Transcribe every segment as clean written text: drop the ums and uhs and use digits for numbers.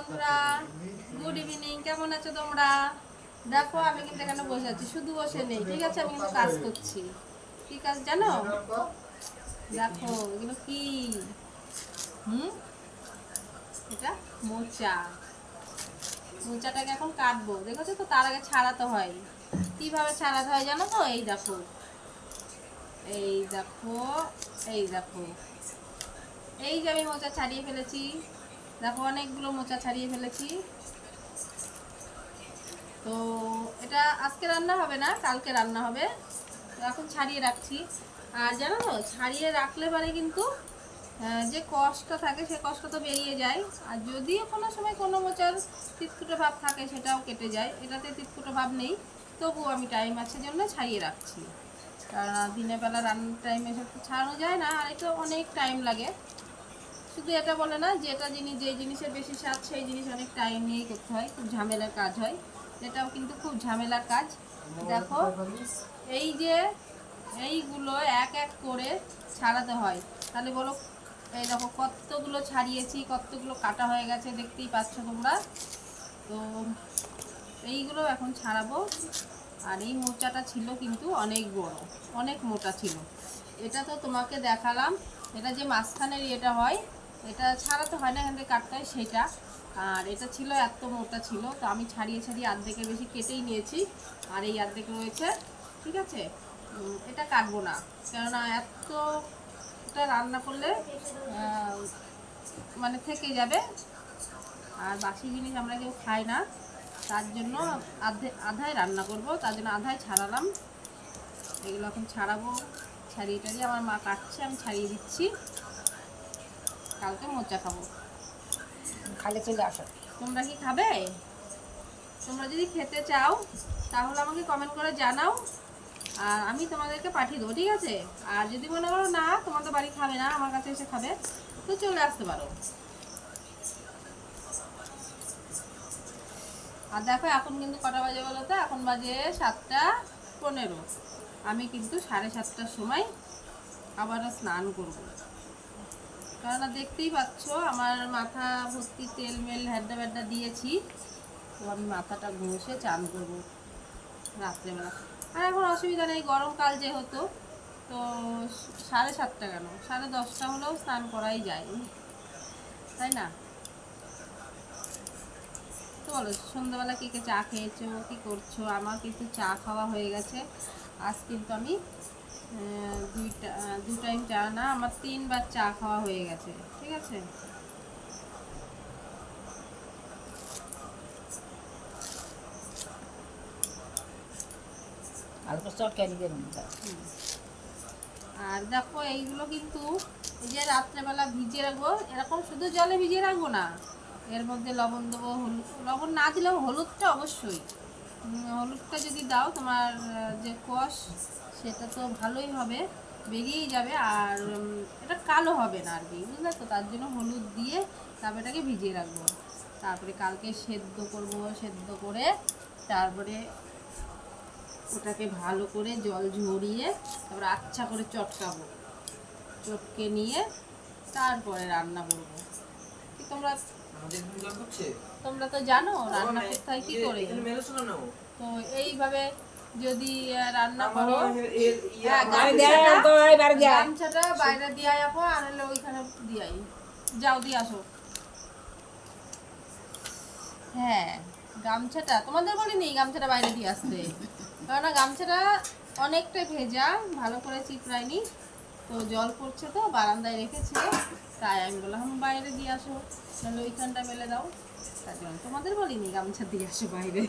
বন্ধুরা, good evening. কেমন আছো তোমরা? দেখো আমি কিন্তু এখানে বসে আছি, শুধু বসে নেই, ঠিক আছে? আমি কিন্তু কাজ করছি। কি কাজ জানো? দেখো এগুলো কি। হুম, এটা মোচা। মোচাটাকে এখন কাটবো, দেখেছো তো? তার আগে ছাড়াতে হয়। কিভাবে ছাড়াতে হয় জানো তো? এই দেখো, এই দেখো, এই দেখো, এই যে আমি মোচা ছাড়িয়ে ফেলেছি। দেখো অনেকগুলো মোচা ছাড়িয়ে ফেলেছি। তো এটা আজকে রান্না হবে না, কালকে রান্না হবে। তো এখন ছাড়িয়ে রাখছি। আর জানো তো, ছাড়িয়ে রাখলে পরে কিন্তু যে কষ্ট থাকে সে কষ্ট তো বেরিয়ে যায়। আর যদিও কোনো সময় কোনো মোচার তিতকুটে ভাব থাকে সেটাও কেটে যায়। এটাতে তিতকুটে ভাব নেই, তবুও আমি টাইম আছে জন্য ছাড়িয়ে রাখছি। কারণ দিনের বেলা রান্নার টাইমে সব তো ছাড়ানো যায় না, আর এটা অনেক টাইম লাগে। শুধু এটা বলে না, যেটা জিনিস, যেই জিনিসের বেশি স্বাদ সেই জিনিস অনেক টাইম নিয়েই করতে হয়, খুব ঝামেলার কাজ হয়। এটাও কিন্তু খুব ঝামেলার কাজ। দেখো এই যে এইগুলো এক এক করে ছাড়াতে হয়। তাহলে বলো, এই দেখো কতগুলো ছাড়িয়েছি, কতগুলো কাটা হয়ে গেছে, দেখতেই পাচ্ছ তোমরা। তো এইগুলো এখন ছাড়াবো। আর এই মোচাটা ছিল কিন্তু অনেক বড়, অনেক মোটা ছিল। এটা তো তোমাকে দেখালাম, এটা যে মাঝখানের ইয়েটা হয়, এটা ছাড়াতে হয় না, এখান থেকে কাটতে হয় সেটা। আর এটা ছিল এত মোটা ছিল, তো আমি ছাড়িয়ে ছাড়িয়ে অর্ধেকের বেশি কেটেই নিয়েছি। আর এই অর্ধেক রয়েছে, ঠিক আছে? এটা কাটবো না, কেননা এতটা রান্না করলে মানে থেকে যাবে। আর বাসি জিনিস আমরা কেউ খাই না, তার জন্য আধায় রান্না করব, তার জন্য আধায় ছাড়ালাম। এগুলো এখন ছাড়াবো। ছাড়িয়ে টাড়িয়ে আমার মা কাটছে, আমি ছাড়িয়ে দিচ্ছি। কালকে মোচা খাবো। খালে চলে আসো। তোমরা কি খাবে? তোমরা যদি খেতে চাও তাহলে আমাকে কমেন্ট করে জানাও, আর আমি তোমাদেরকে পাঠিয়ে দেবো, ঠিক আছে? আর যদি মনে করো না তোমাদের বাড়ি খাবে না, আমার কাছে এসে খাবে, তো চলে আসতে পারো। আর দেখো এখন কিন্তু কটা বাজে বলো তো? এখন বাজে 7টা 15। আমি কিন্তু 7:30টার সময় আবারও স্নান করব। কেননা দেখতেই পাচ্ছ আমার মাথা ভর্তি তেল মেল হ্যাড্ডা ব্যাড্ডা দিয়েছি। তো আমি মাথাটা ঘষে চান করব রাত্রেবেলা। আর এখন অসুবিধা নেই, গরমকাল যেহেতু, তো 7:30 কেন, 10:30 হলেও স্নান করাই যায়, তাই না? তো বলো, সন্ধ্যাবেলা কে কে চা খেয়েছো, কি করছো? আমার কিন্তু চা খাওয়া হয়ে গেছে। আজ কিন্তু আমি দু টাইম চা না, আমার 3বার চা খাওয়া হয়ে গেছে, ঠিক আছে? অল্প চট ক্যারি দেবেন। আর দেখো এইগুলো কিন্তু এই যে রাত্রেবেলা ভিজিয়ে রাখবো, এরকম শুধু জলে ভিজিয়ে রাখবো না, এর মধ্যে লবণ দেবো। হলুদ, লবণ না দিলেও হলুদটা অবশ্যই, হলুদটা যদি দাও তোমার যে কষ সেটা তো ভালোই হবে, বেরিয়েই যাবে। আর এটা কালো হবে না আর কি, বুঝলে তো? তার জন্য হলুদ দিয়ে তারপরে এটাকে ভিজিয়ে রাখবো। তারপরে কালকে সেদ্ধ করব, সেদ্ধ করে তারপরে ওটাকে ভালো করে জল ঝরিয়ে তারপরে আচ্ছা করে চটকাবো। চটকে নিয়ে তারপরে রান্না করবো। কি তোমরা তোমরা তো জানো রান্না করতে হয় কি করে। তো এইভাবে যদি রান্না করো, গামছাটা বাইরে দিয়ে আসো, আর হলে ওইখানে দিয়ে যাও, দিয়ে আসো। হ্যাঁ, গামছাটা তোমাদের বলিনি গামছাটা বাইরে দিয়ে আসতে, কারণ গামছাটা অনেকটাই ভেজা, ভালো করে চিপড়াইনি। তো জল পড়ছে তো, বারান্দায় রেখেছিল, তাই আমি বললাম বাইরে দিয়ে আসো, তাহলে ওইখানটা মেলে দাও। তার জন্য তোমাদের বলিনি গামছা দিয়ে আসো বাইরে।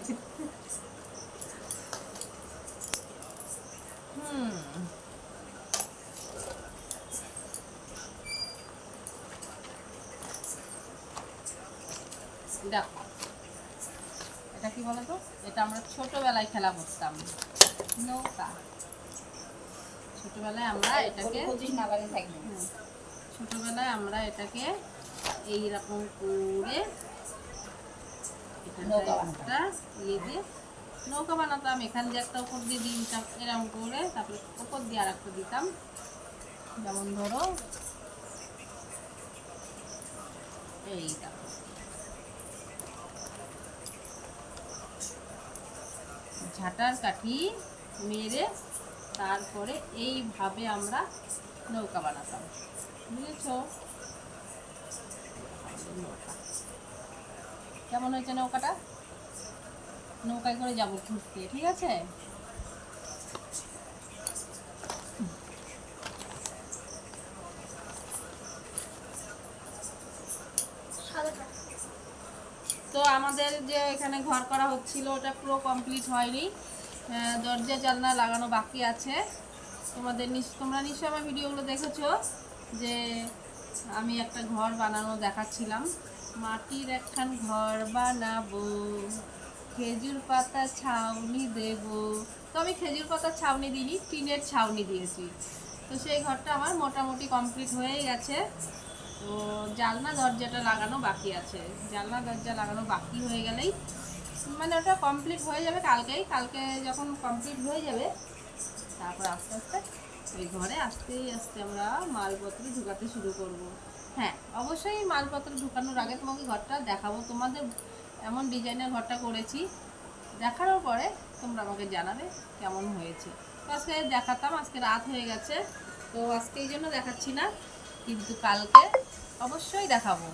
দেখো এটা কি বলতো, এটা আমরা ছোটবেলায় খেলা করতাম, নৌকা। ছোটবেলায় আমরা এটাকে ছোটবেলায় আমরা এটাকে এইরকম করে একটা ইয়ে দিয়ে নৌকা বানাতাম। এখান দিয়ে একটা উপর দিয়ে দিতাম এরকম করে, তারপরে উপর দিয়ে আর একটা দিতাম। যেমন ধরো এইটা, ঝাঁটার কাঠি মেরে তারপরে এইভাবে আমরা নৌকা বানাতাম, বুঝেছো? নৌকা কেমন হয়েছে নৌকাটা? নৌকায় করে যাবো ঘুরতে, ঠিক আছে? তো আমাদের যে এখানে ঘর করা হচ্ছিল ওটা পুরো কমপ্লিট হয়নি, দরজা জানলা লাগানো বাকি আছে। তোমরা নিশ্চয়ই আমার ভিডিওগুলো দেখেছো যে আমি একটা ঘর বানানো দেখাচ্ছিলাম। মাটির একখান ঘর বানাবো, খেজুর পাতা ছাউনি দেব। তো আমি খেজুর পাতার ছাউনি দিইনি, টিনের ছাউনি দিয়েছি। তো সেই ঘরটা আমার মোটামুটি কমপ্লিট হয়েই গেছে। তো জানলা দরজাটা লাগানো বাকি আছে, জানলা দরজা লাগানো বাকি হয়ে গেলেই মানে ওটা কমপ্লিট হয়ে যাবে কালকে যখন কমপ্লিট হয়ে যাবে তারপর আস্তে আস্তে ওই ঘরে আস্তে আস্তে আমরা মালপত্র ঢুকাতে শুরু করব। হ্যাঁ, অবশ্যই মালপত্র ঢুকানোর আগে তোমাকে ঘরটা দেখাবো, তোমাদের এমন ডিজাইনের ঘরটা করেছি, দেখানোর পরে তোমরা আমাকে জানাবে কেমন হয়েছে। তো আজকে দেখাতাম, আজকে রাত হয়ে গেছে, তো আজকে এই জন্য দেখাচ্ছি না, কিন্তু কালকে অবশ্যই দেখাবো।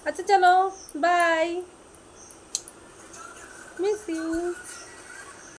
अच्छा चलो बाय, मिस यू।